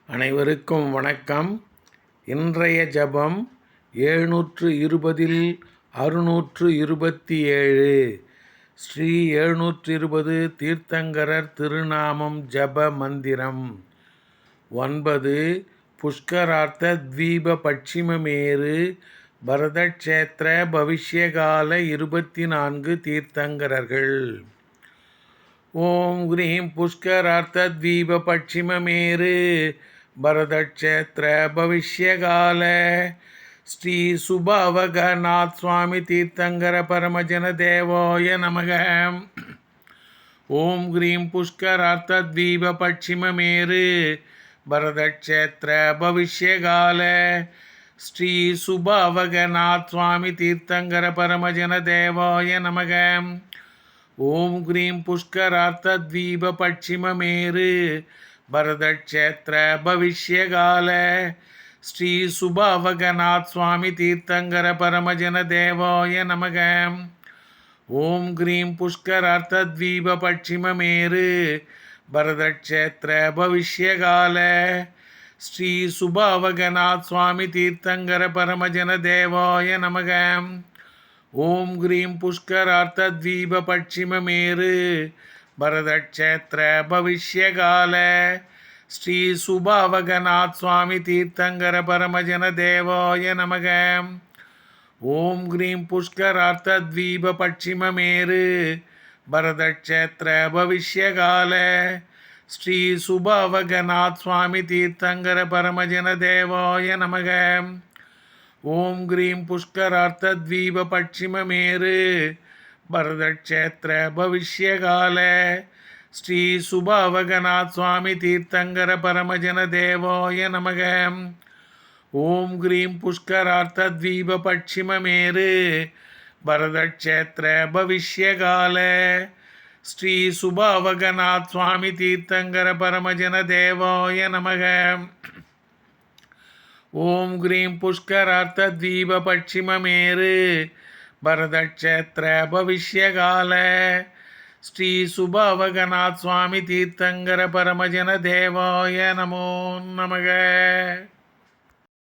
அனைவருக்கும் வணக்கம். இன்றைய ஜபம் 720 627 ஸ்ரீ 720 தீர்த்தங்கரர் திருநாமம் ஜப மந்திரம் 9. புஷ்கரார்த்த தீப பட்சிமமேரு பரதக்ஷேத்திர பவிஷ்யகால 24 தீர்த்தங்கரர்கள். ஓம் கிரீம் புஷ்கரார்த்த தீப பட்சிமமேரு பரதக்ஷேத்திர பவிஷ்யகால ஸ்ரீ சுபாவகநாத் சுவாமி தீர்த்தங்கர பரமஜன தேவோய நமக. ஓம் கிரீம் புஷ்கரார்த்த தீப பட்சிமமேரு பரதக்ஷேத்திர பவிஷ்யகால ஸ்ரீ சுபாவகநாத் சுவாமி தீர்த்தங்கர பரமஜன தேவோய நமக. ஓம் கிரீம் புஷ்கரார்த்த தீப பட்சிமமேரு பரதக்ஷேத்திர பவிஷ்யகால ஸ்ரீ சுபாவகநாத் சுவாமி தீர்த்தங்கர பரமஜன தேவோய நமக. ஓம் கிரீம் புஷ்கரார்த்த தீப பட்சிமமேரு பரதக்ஷேத்திர பவிஷ்யகால ஸ்ரீ சுபாவகநாத் சுவாமி தீர்த்தங்கர பரமஜன தேவோய நமக. ஓம் கிரீம் புஷ்கரார்த்த தீப பட்சிமமேரு பரதக்ஷேத்திர பவிஷ்யகால ஸ்ரீ சுபாவகநாத் சுவாமி தீர்த்தங்கர பரமஜன தேவோய நமக. ஓம் கிரீம் புஷ்கரார்த்த தீப பட்சிமமேரு பரதக்ஷேத்திர பவிஷ்யகால ஸ்ரீ சுபாவகநாத் சுவாமி தீர்த்தங்கர பரமஜன தேவோய நமக. ஓம் கிரீம் புஷ்கரார்த்த தீப பட்சிமமேரு பரதக்ஷேத்திர பவிஷ்யகால ஸ்ரீ சுபாவகநாத் சுவாமி தீர்த்தங்கர பரமஜன தேவோய நமக. ஓம் கிரீம் புஷ்கரார்த்த தீப பட்சிமமேரு பரதக்ஷேத்திர பவிஷ்யகால ஸ்ரீ சுபாவகநாத் சுவாமி தீர்த்தங்கர பரமஜன தேவோய நமக. ஓம் கிரீம் புஷ்கரார்த்த தீப பட்சிமமேரு பரதக்ஷேத்திர பவிஷ்யகால ஸ்ரீ சுபாவகநாத் சுவாமி தீர்த்தங்கர பரமஜன தேவோய நமோ நமக.